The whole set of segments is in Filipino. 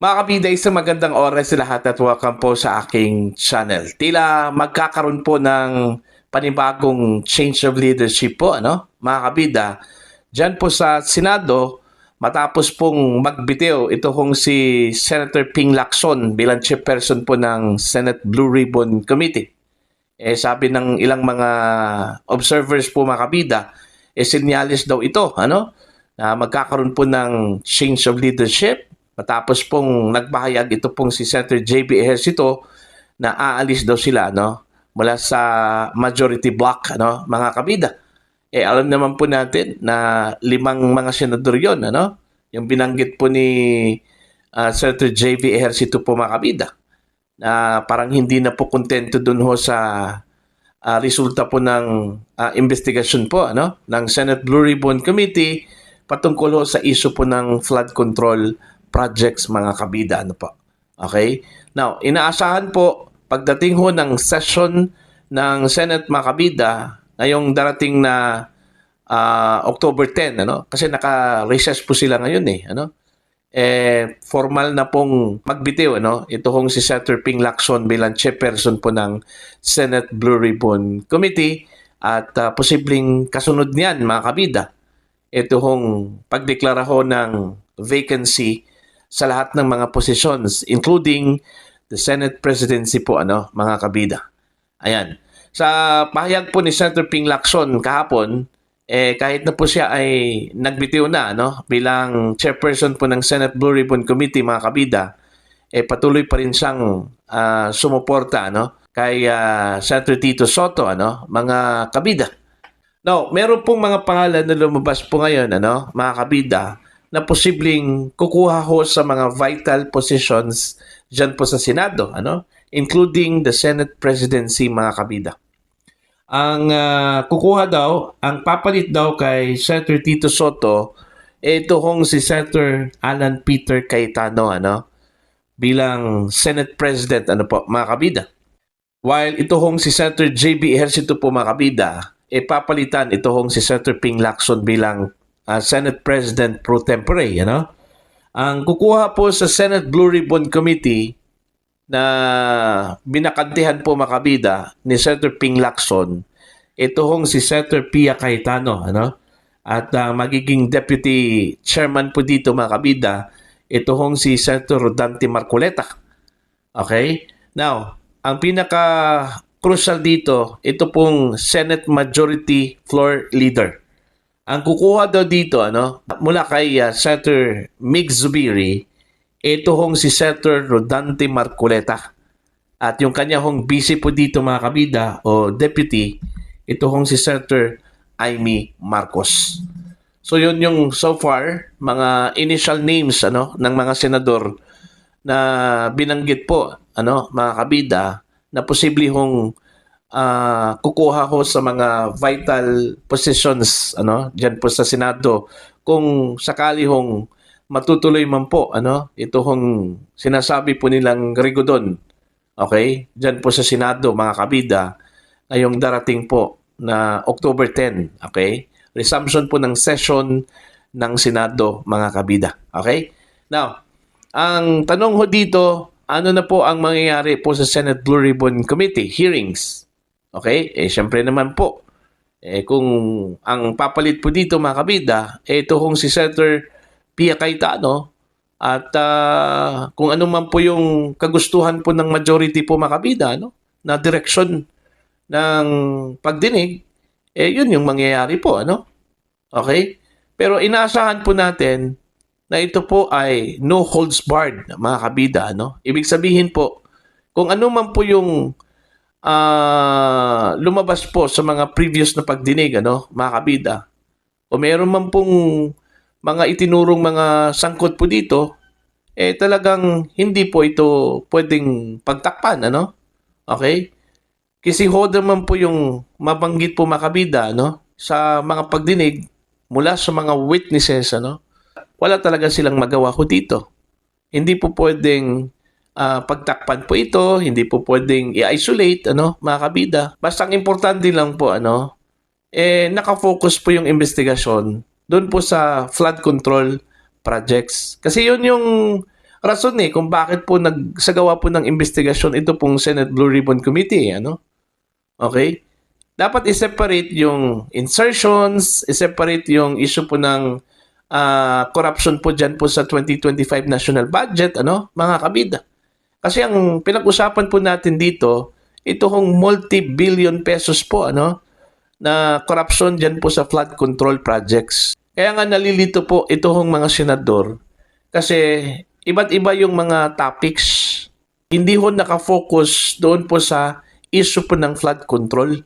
Mga kabida, isang magandang oras sa lahat at welcome po sa aking channel. Tila magkakaroon po ng panibagong change of leadership po, ano? Mga kabida, dyan po sa Senado, matapos pong magbitiw, ito kong si Senator Ping Lacson bilang chairperson po ng Senate Blue Ribbon Committee. Sabi ng ilang mga observers po mga kabida, sinyalis daw ito, ano? Na magkakaroon po ng change of leadership. Matapos pong nagpahayag ito pong si Senator JB Ejercito na aalis daw sila mula sa majority block mga kabida. Alam naman po natin na 5 mga senador yon yung binanggit po ni Senator JB Ejercito po mga kabida na parang hindi na po kontento dun ho sa resulta po ng investigasyon po ng Senate Blue Ribbon Committee patungkol ho sa issue po ng flood control projects mga kabida po. Okay? Now, inaasahan po pagdating ho ng session ng Senate mga kabida ngayong darating na October 10 kasi naka-recess po sila ngayon formal na pong magbitiw ito hong si Senator Ping Lacson bilang chairperson po ng Senate Blue Ribbon Committee at posibleng kasunod niyan mga kabida ito hong pagdeklara ho ng vacancy sa lahat ng mga positions, including the Senate presidency po, mga kabida. Ayan. Sa pahayag po ni Senator Ping Lacson kahapon, kahit na po siya ay nagbitiw na, bilang chairperson po ng Senate Blue Ribbon Committee, mga kabida, patuloy pa rin siyang sumuporta, kay Senator Tito Soto, mga kabida. Now, meron pong mga pangalan na lumabas po ngayon, mga kabida, na posibleng kukuha ho sa mga vital positions dyan po sa Senado, including the Senate presidency, mga kabida. Ang kukuha daw, ang papalit daw kay Senator Tito Soto, ito hong si Senator Alan Peter Cayetano, bilang Senate President, mga kabida. While ito hong si Senator JB Ejercito po, mga kabida, papalitan ito hong si Senator Ping Lacson bilang Senate President pro tempore, Ang kukuha po sa Senate Blue Ribbon Committee na binakantihan po makabida ni Senator Ping Lacson, ito hong si Senator Pia Cayetano, At magiging deputy chairman po dito makabida, ito hong si Senator Rodante Marcoleta. Okay? Now, ang pinaka-crucial dito, ito pong Senate Majority Floor Leader. Ang kukuha daw dito, mula kay Senator Mig Zubiri, ito hong si Senator Rodante Marcoleta. At yung kanya hong busy po dito mga kabida o deputy, ito hong si Senator Amy Marcos. So yun yung so far, mga initial names ng mga senador na binanggit po, mga kabida, na posible hong kukuha ho sa mga vital positions diyan po sa Senado kung sakali hong matutuloy man po ito hong sinasabi po nilang Rigodon, okay, diyan po sa Senado mga kabida ngayong darating po na October 10, okay, resumption po ng session ng Senado mga kabida. Okay, now ang tanong ho dito, ano na po ang mangyayari po sa Senate Blue Ribbon Committee hearings? Okay? Siyempre naman po, kung ang papalit po dito mga kabida, ito kung si Senator Pia Cayetano at kung ano man po yung kagustuhan po ng majority po mga kabida, na direksyon ng pagdinig, yun yung mangyayari po, Okay? Pero inaasahan po natin na ito po ay no holds barred mga kabida, Ibig sabihin po, kung ano man po yung lumabas po sa mga previous na pagdinig, mga kabida. O meron man pong mga itinurong mga sangkot po dito, talagang hindi po ito pwedeng pagtakpan, Okay? Kasi hoda man po yung mabanggit po mga kabida, sa mga pagdinig mula sa mga witnesses, wala talaga silang magawa ko dito. Hindi po pwedeng pagtakpan po ito, hindi po pwedeng i-isolate, mga kabida. Basta ang importante lang po, nakafocus po yung investigasyon doon po sa flood control projects. Kasi yun yung rason kung bakit po nagsagawa po ng investigasyon ito pong Senate Blue Ribbon Committee, ano? Okay? Dapat i-separate yung insertions, i-separate yung issue po ng corruption po dyan po sa 2025 national budget, ano, mga kabida. Kasi ang pinag-usapan po natin dito, ito hong multi-billion pesos po, ano, na corruption dyan po sa flood control projects. Kaya nga nalilito po ito hong mga senador kasi iba't iba yung mga topics. Hindi ho nakafocus doon po sa issue po ng flood control.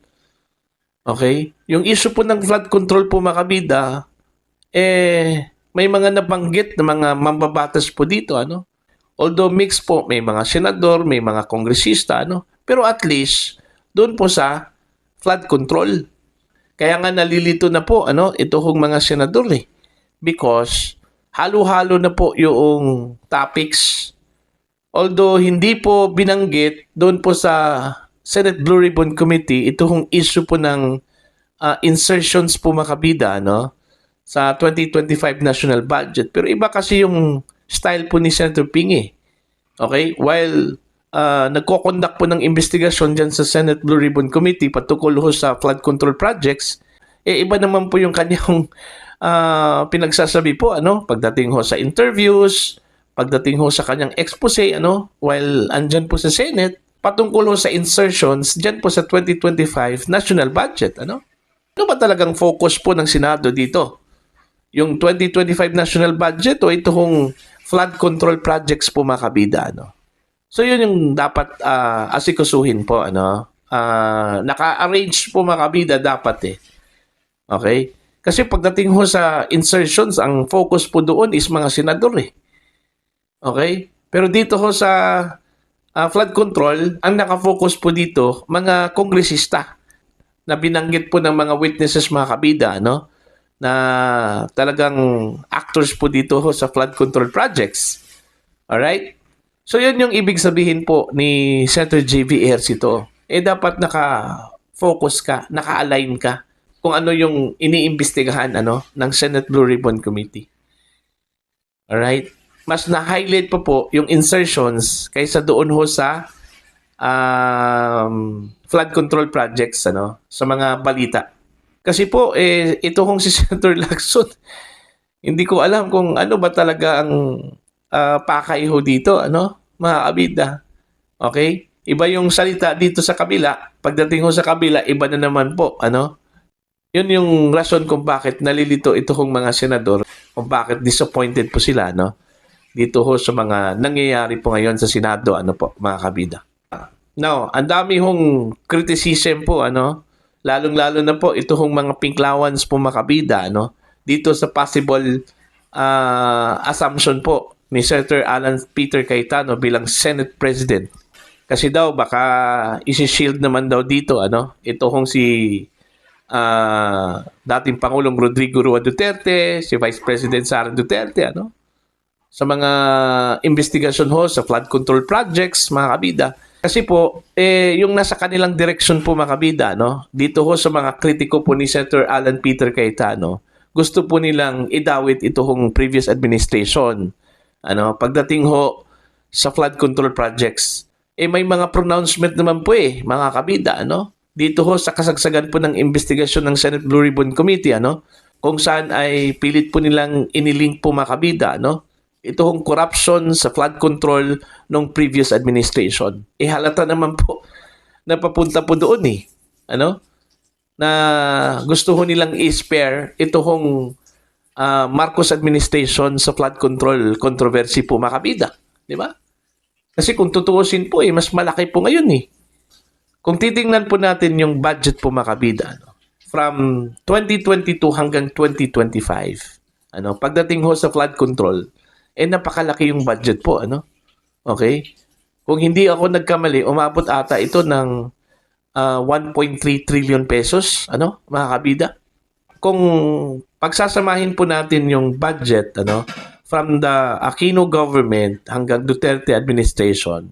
Okay? Yung issue po ng flood control po, mga kabida, may mga nabanggit na mga mambabatas po dito, ano? Although mix po, may mga senador, may mga kongresista, ano? Pero at least, doon po sa flood control. Kaya nga nalilito na po, ano, ito hong mga senador because halo-halo na po yung topics. Although hindi po binanggit doon po sa Senate Blue Ribbon Committee, ito hong issue po ng insertions po, mga kabida, no, sa 2025 national budget. Pero iba kasi yung style po ni Senator Ping. Okay? While nagko-conduct po ng investigasyon dyan sa Senate Blue Ribbon Committee patungkol ho sa flood control projects, iba naman po yung kanyang pinagsasabi po, ano, pagdating ho sa interviews, pagdating ho sa kanyang expose, ano, while andyan po sa Senate, patungkol ho sa insertions dyan po sa 2025 national budget, ano? Ano ba talagang focus po ng Senado dito? Yung 2025 national budget o ito hong flood control projects po, mga kabida, ano? So yun yung dapat asikasuhin po, ano? Naka-arrange po, mga kabida, dapat Okay? Kasi pagdating ho sa insertions, ang focus po doon is mga senador Okay? Pero dito ho sa flood control, ang nakafocus po dito, mga kongresista na binanggit po ng mga witnesses, mga kabida, ano, na talagang actors po dito ho sa flood control projects. Alright? So, yun yung ibig sabihin po ni Senator J.V. Ejercito. Dapat naka-focus ka, naka-align ka kung ano yung iniimbestigahan, ano, ng Senate Blue Ribbon Committee. Alright? Mas na-highlight po yung insertions kaysa doon ho sa flood control projects, ano, sa mga balita. Kasi po, ito hong si Senator Lacson, hindi ko alam kung ano ba talaga ang pakay ho dito, ano, mga kabida. Okay? Iba yung salita dito sa kabila. Pagdating ho sa kabila, iba na naman po, ano. Yun yung rason kung bakit nalilito ito hong mga senador, kung bakit disappointed po sila, no, dito ho sa mga nangyayari po ngayon sa Senado, ano po, mga kabida. Now, ang dami hong criticism po, ano, lalong-lalo na po ito hong mga pinklawans po, mga kabida, ano, dito sa possible assumption po ni Senator Alan Peter Cayetano bilang Senate President. Kasi daw, baka isi-shield naman daw dito, ano, ito hong si dating Pangulong Rodrigo Roa Duterte, si Vice President Sara Duterte, ano, sa mga investigasyon ho sa flood control projects, mga kabida. Kasi po, yung nasa kanilang direksyon po, mga kabida, no? Dito ho sa mga kritiko po ni Senator Alan Peter Cayetano, gusto po nilang idawit ito hong previous administration. Ano, pagdating ho sa flood control projects, may mga pronouncement naman po mga kabida, ano? Dito ho sa kasagsagan po ng investigasyon ng Senate Blue Ribbon Committee, ano? Kung saan ay pilit po nilang inilink po, mga kabida, ano? Ito hong corruption sa flood control ng previous administration. Halata naman po na papunta po doon ano? Na gusto ho nilang i-spare ito hong Marcos administration sa flood control controversy po, mga kabida. Di ba? Kasi kung tutuusin po mas malaki po ngayon Kung titingnan po natin yung budget po, mga kabida, ano? From 2022 hanggang 2025, ano? Pagdating ho sa flood control, napakalaki yung budget po, ano? Okay? Kung hindi ako nagkamali, umabot ata ito ng 1.3 trillion pesos, ano, mga kabida. Kung pagsasamahin po natin yung budget, ano, from the Aquino government hanggang Duterte administration,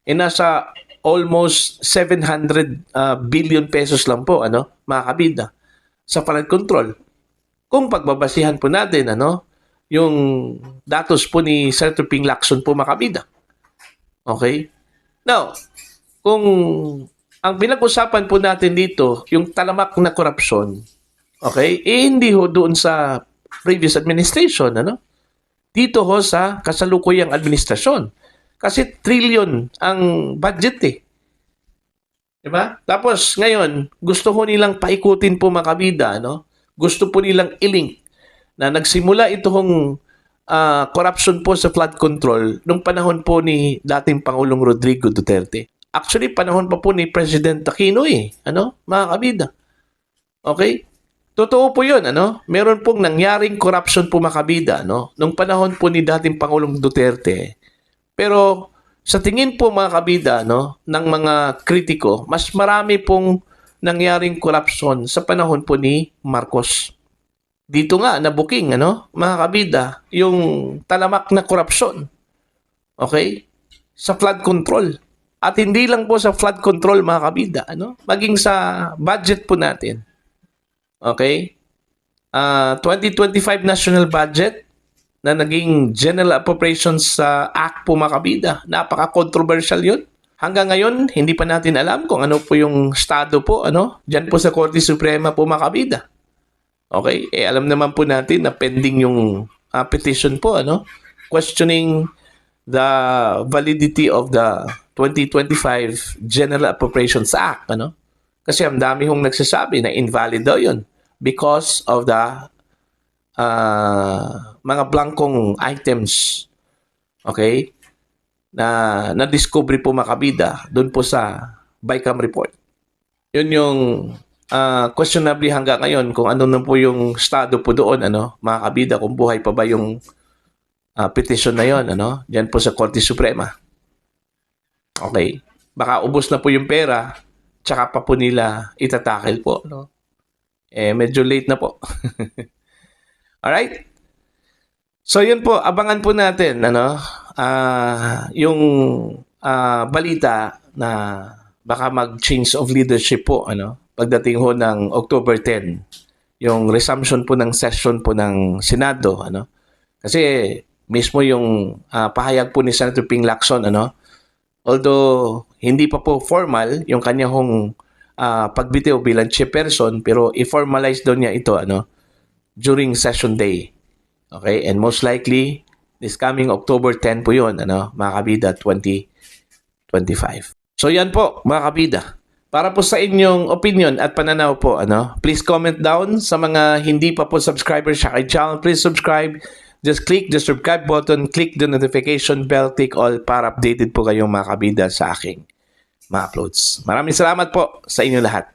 nasa almost 700 billion pesos lang po, ano, mga kabida, sa flood control. Kung pagbabasihan po natin, ano, yung datos po ni Senator Ping Lacson po, mga kabida. Okay? Now, kung ang pinag-usapan po natin dito, yung talamak na korupsyon, okay, hindi ho doon sa previous administration, ano? Dito ho sa kasalukuyang administrasyon. Kasi trillion ang budget eh. Diba? Tapos ngayon, gusto ho nilang paikutin po, mga kabida, no? Gusto po nilang ilink na nagsimula itong corruption po sa flood control nung panahon po ni dating Pangulong Rodrigo Duterte. Actually, panahon pa po ni President Aquino eh. Ano? Mga kabida. Okay? Totoo po yun, ano? Meron pong nangyaring corruption po, mga kabida, no? Nung panahon po ni dating Pangulong Duterte. Pero sa tingin po, mga kabida, no, ng mga kritiko, mas marami pong nangyaring corruption sa panahon po ni Marcos. Dito nga, nabuking, ano, mga kabida, yung talamak na korupsyon. Okay? Sa flood control. At hindi lang po sa flood control, mga kabida, ano? Maging sa budget po natin. Okay? 2025 national budget na naging General Appropriations Act po, mga kabida. Napaka-controversial yun. Hanggang ngayon, hindi pa natin alam kung ano po yung estado po, ano? Diyan po sa Korte Suprema po, mga kabida. Okay? Alam naman po natin na pending yung petition po, ano? Questioning the validity of the 2025 General Appropriations Act, ano? Kasi ang dami hong nagsasabi na invalid daw yun because of the mga blankong items, okay, na na-discovery po, mga kabida doon po sa BICAM report. Yun yung questionably hanggang ngayon kung ano na po yung estado po doon, ano, mga kabida, kung buhay pa ba yung petition na yon, ano, diyan po sa Korte Suprema. Okay. Baka ubos na po yung pera, tsaka pa po nila itatakil po, no? Medyo late na po. Alright? So, yun po, abangan po natin, ano, yung balita na baka mag-change of leadership po, ano, pagdating ho ng October 10, yung resumption po ng session po ng Senado, ano. Kasi mismo yung pahayag po ni Senator Ping Lacson, ano, although hindi pa po formal yung kanyang pagbitiw bilang chairperson, pero i-formalize daw niya ito, ano, during session day. Okay? And most likely, this coming October 10 po yun, ano, mga kabida, 2025. So yan po, mga kabida. Para po sa inyong opinion at pananaw po, ano, please comment down. Sa mga hindi pa po subscribers sa aking channel, please subscribe. Just click the subscribe button, click the notification bell, click all para updated po kayong, mga kabida, sa aking mga uploads. Maraming salamat po sa inyo lahat.